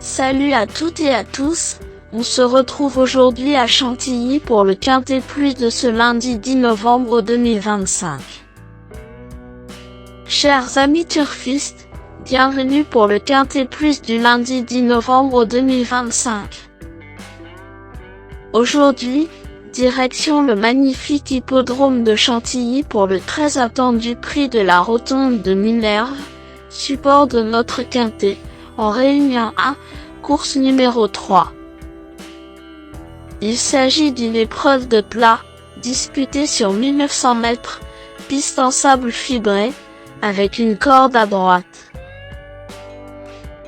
Salut à toutes et à tous, on se retrouve aujourd'hui à Chantilly pour le Quintet Plus de ce lundi 10 novembre 2025. Chers amis turfistes, bienvenue pour le Quintet Plus du lundi 10 novembre 2025. Aujourd'hui, direction le magnifique hippodrome de Chantilly pour le très attendu prix de la Rotonde de Minerve, support de notre Quintet, en Réunion 1, course numéro 3. Il s'agit d'une épreuve de plat, disputée sur 1900 mètres, piste en sable fibré, avec une corde à droite.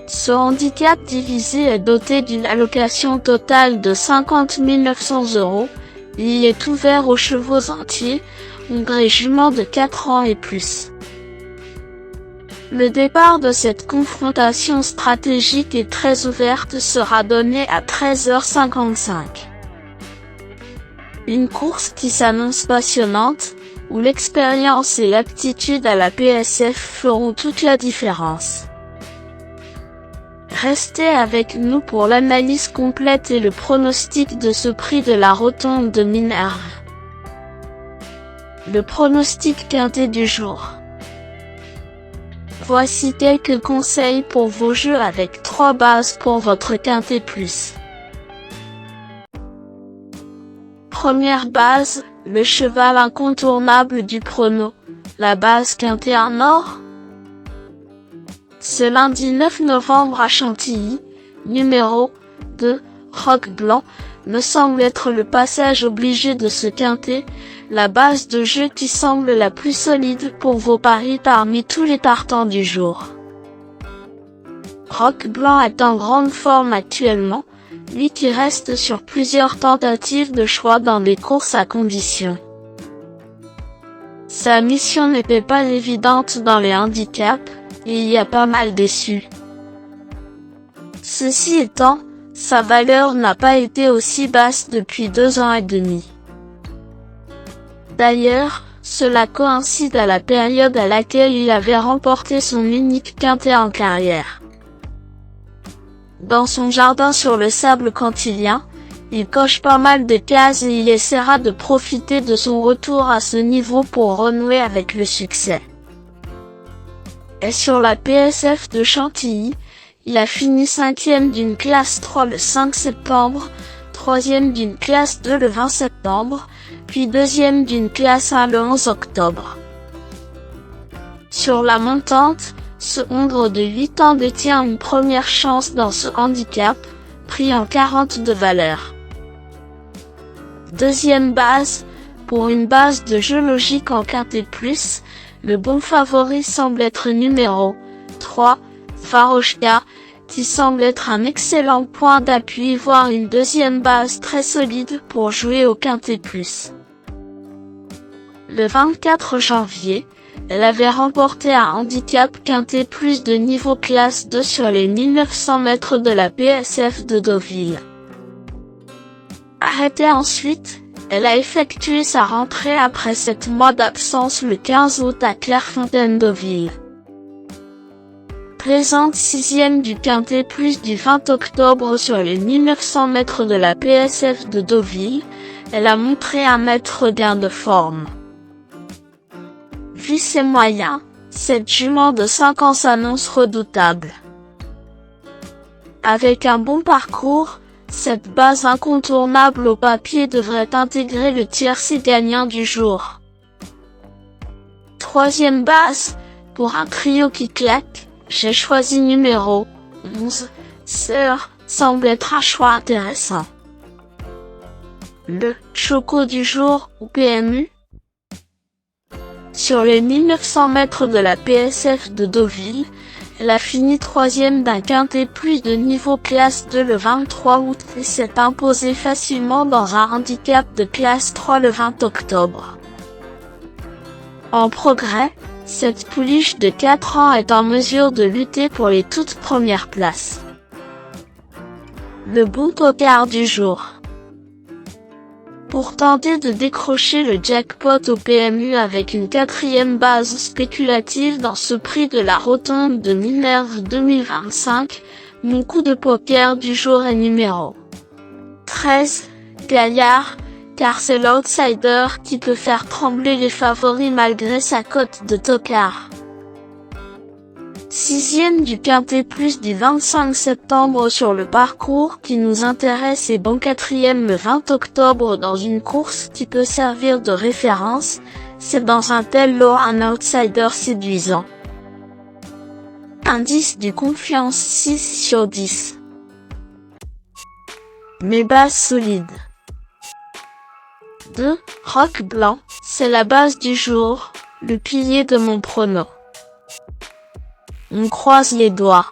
Ce handicap divisé est doté d'une allocation totale de 50 900 €. Il est ouvert aux chevaux entiers, hongrais juments de 4 ans et plus. Le départ de cette confrontation stratégique et très ouverte sera donné à 13h55. Une course qui s'annonce passionnante, où l'expérience et l'aptitude à la PSF feront toute la différence. Restez avec nous pour l'analyse complète et le pronostic de ce prix de la Rotonde de Minerve. Le pronostic quintet du jour. Voici quelques conseils pour vos jeux avec 3 bases pour votre Quintet Plus. Première base, le cheval incontournable du prono, la base Quintet en or. Ce lundi 9 novembre à Chantilly, numéro 2, Roc Blanc, me semble être le passage obligé de ce quintet, la base de jeu qui semble la plus solide pour vos paris parmi tous les partants du jour. Roc Blanc est en grande forme actuellement, lui qui reste sur plusieurs tentatives de choix dans des courses à conditions. Sa mission n'était pas évidente dans les handicaps, et il y a pas mal déçus. Ceci étant, sa valeur n'a pas été aussi basse depuis 2 ans et demi. D'ailleurs, cela coïncide à la période à laquelle il avait remporté son unique quintet en carrière. Dans son jardin sur le sable cantilien, il coche pas mal de cases et il essaiera de profiter de son retour à ce niveau pour renouer avec le succès. Et sur la PSF de Chantilly, il a fini 5e d'une classe 3 le 5 septembre, 3e d'une classe 2 le 20 septembre, puis 2e d'une classe 1 le 11 octobre. Sur la montante, ce hongre de 8 ans détient une première chance dans ce handicap, pris en 40 de valeur. Deuxième base, pour une base de jeu logique en Quintet Plus, le bon favori semble être numéro 3, Farochka, qui semble être un excellent point d'appui voire une deuxième base très solide pour jouer au Quintet Plus. Le 24 janvier, elle avait remporté un handicap Quintet Plus de niveau classe 2 sur les 1900 mètres de la PSF de Deauville. Arrêtée ensuite, elle a effectué sa rentrée après 7 mois d'absence le 15 août à Clairefontaine-Deauville. Présente 6e du Quintet Plus du 20 octobre sur les 1900 mètres de la PSF de Deauville, elle a montré un net regain de forme. Vu ses moyens, cette jument de 5 ans s'annonce redoutable. Avec un bon parcours, cette base incontournable au papier devrait intégrer le tiercé gagnant du jour. Troisième base, pour un trio qui claque, j'ai choisi numéro 11, Sœur, semble être un choix intéressant. Le choco du jour ou PMU. Sur les 1900 mètres de la PSF de Deauville, elle a fini 3e d'un Quintet Plus de niveau classe 2 le 23 août et s'est imposée facilement dans un handicap de classe 3 le 20 octobre. En progrès, cette pouliche de 4 ans est en mesure de lutter pour les toutes premières places. Le bon tocard du jour. Pour tenter de décrocher le jackpot au PMU avec une 4e base spéculative dans ce prix de la Rotonde de Minerve 2025, Mon coup de poker du jour est numéro 13, Gaillard, car c'est l'outsider qui peut faire trembler les favoris malgré sa cote de tocard. 6e du Quintet Plus du 25 septembre sur le parcours qui nous intéresse et bon 4e le 20 octobre dans une course qui peut servir de référence, c'est dans un tel lot un outsider séduisant. Indice du Confiance 6 sur 10. Mes bases solides. 2. Roc blanc, c'est la base du jour, le pilier de mon prono. On croise les doigts.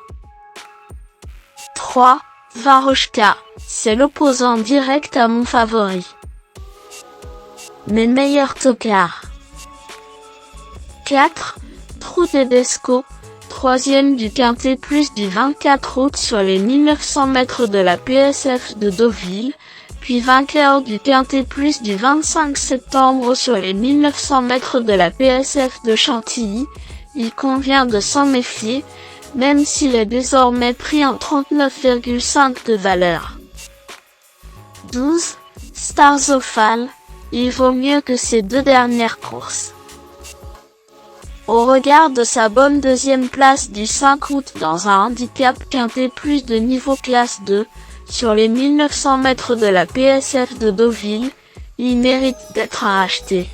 3. Varoshka, c'est l'opposant direct à mon favori. Mes meilleurs tocards. 4. Trou Tedesco, 3e du Quintet Plus du 24 août sur les 1900 mètres de la PSF de Deauville, puis vainqueur du Quintet Plus du 25 septembre sur les 1900 mètres de la PSF de Chantilly. Il convient de s'en méfier, même s'il est désormais pris en 39,5 de valeur. 12. Starzofal, il vaut mieux que ses deux dernières courses. Au regard de sa bonne deuxième place du 5 août dans un handicap Quintet Plus de niveau classe 2, sur les 1900 mètres de la PSF de Deauville, il mérite d'être acheté.